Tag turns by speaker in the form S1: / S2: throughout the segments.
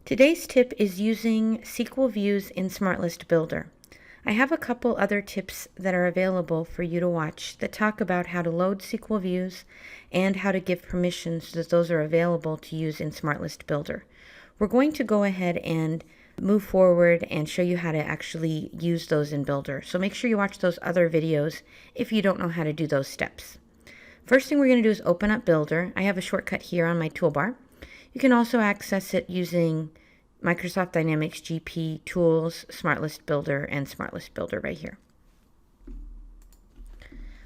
S1: Today's tip is using SQL views in SmartList Builder. I have a couple other tips that are available for you to watch that talk about how to load SQL views and how to give permissions so that those are available to use in SmartList Builder. We're going to go ahead and move forward and show you how to actually use those in Builder. So make sure you watch those other videos if you don't know how to do those steps. First thing we're going to do is open up Builder. I have a shortcut here on my toolbar. You can also access it using Microsoft Dynamics GP Tools, SmartList Builder, and SmartList Builder right here.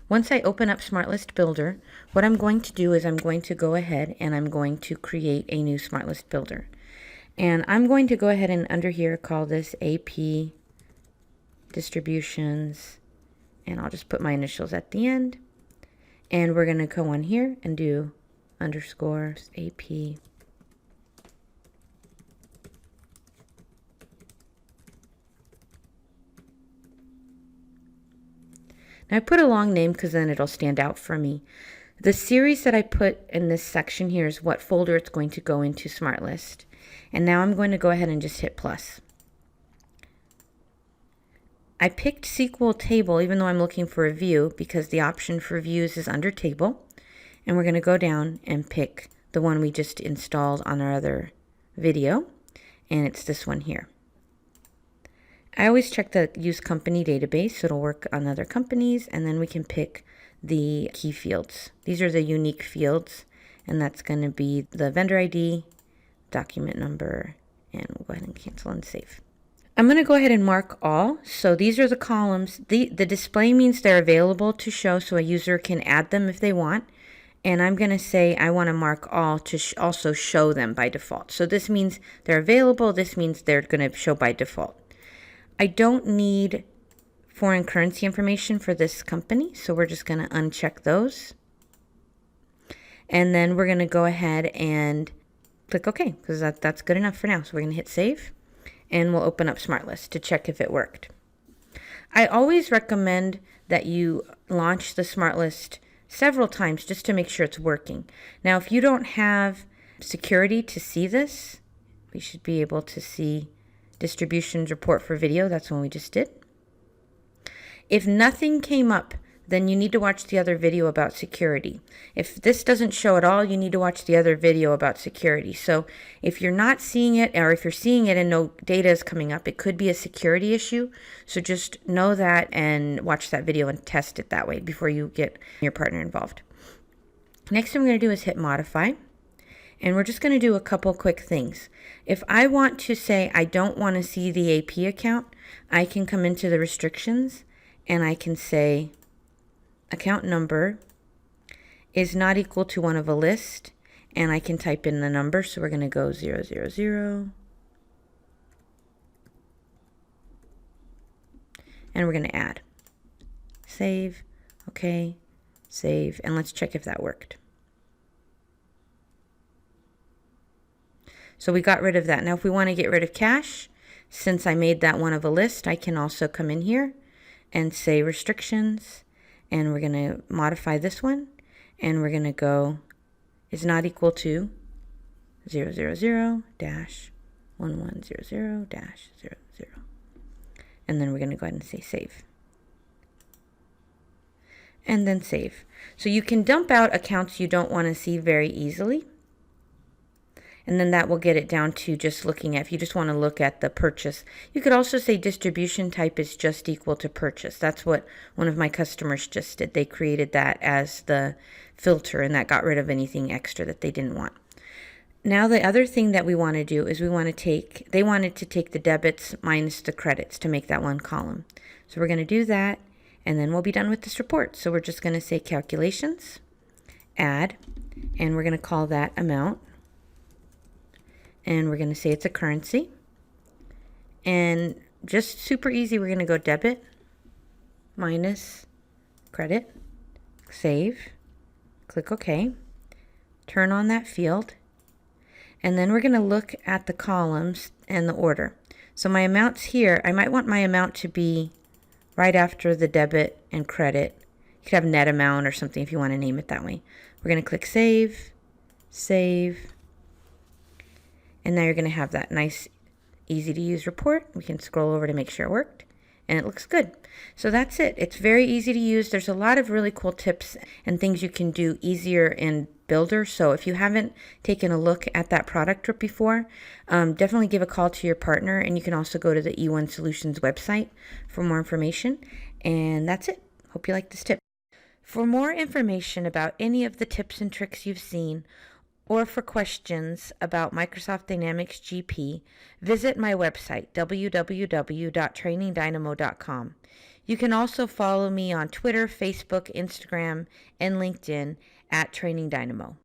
S1: Once I open up SmartList Builder, what I'm going to do is I'm going to go ahead and I'm going to create a new SmartList Builder. And I'm going to go ahead and under here call this AP Distributions, and I'll just put my initials at the end. And we're going to go on here and do underscores AP. Now I put a long name because then it'll stand out for me. The series that I put in this section here is what folder it's going to go into SmartList. And now I'm going to go ahead and just hit plus. I picked SQL table even though I'm looking for a view because the option for views is under table. And we're going to go down and pick the one we just installed on our other video. And it's this one here. I always check the use company database so it'll work on other companies, and then we can pick the key fields. These are the unique fields, and that's going to be the vendor ID, document number, and we'll go ahead and cancel and save. I'm going to go ahead and mark all. So these are the columns. The display means they're available to show so a user can add them if they want. And I'm going to say I want to mark all to also show them by default. So this means they're available. This means they're going to show by default. I don't need foreign currency information for this company, so we're just going to uncheck those. And then we're going to go ahead and click OK, because that's good enough for now. So we're going to hit save, and we'll open up SmartList to check if it worked. I always recommend that you launch the SmartList several times just to make sure it's working. Now, if you don't have security to see this, we should be able to see distributions report for video. That's one we just did. If nothing came up, then you need to watch the other video about security. If this doesn't show at all, you need to watch the other video about security. So if you're not seeing it, or if you're seeing it and no data is coming up, it could be a security issue. So just know that and watch that video and test it that way before you get your partner involved. Next thing we're going to do is hit modify. And we're just going to do a couple quick things. If I want to say I don't want to see the AP account, I can come into the restrictions and I can say account number is not equal to one of a list, and I can type in the number. So we're going to go 000, and we're going to add. Save, okay, save, and let's check if that worked. So we got rid of that. Now if we want to get rid of cash, since I made that one of a list, I can also come in here and say restrictions, and we're going to modify this one, and we're going to go is not equal to 000-1100-00, and then we're going to go ahead and say save. And then save. So you can dump out accounts you don't want to see very easily. And then that will get it down to just looking at, if you just want to look at the purchase. You could also say distribution type is just equal to purchase. That's what one of my customers just did. They created that as the filter, and that got rid of anything extra that they didn't want. Now the other thing that we want to do is they wanted to take the debits minus the credits to make that one column. So we're going to do that, and then we'll be done with this report. So we're just going to say calculations, add, and we're going to call that amount. And we're going to say it's a currency. And just super easy, we're going to go debit minus credit, save, click OK, turn on that field, and then we're going to look at the columns and the order. So my amounts here, I might want my amount to be right after the debit and credit. You could have net amount or something if you want to name it that way. We're going to click save, save. And now you're going to have that nice, easy to use report. We can scroll over to make sure it worked. And it looks good. So that's it. It's very easy to use. There's a lot of really cool tips and things you can do easier in Builder. So if you haven't taken a look at that product before, definitely give a call to your partner. And you can also go to the E1 Solutions website for more information. And that's it. Hope you like this tip. For more information about any of the tips and tricks you've seen, or for questions about Microsoft Dynamics GP, visit my website, www.trainingdynamo.com. You can also follow me on Twitter, Facebook, Instagram, and LinkedIn at Training Dynamo.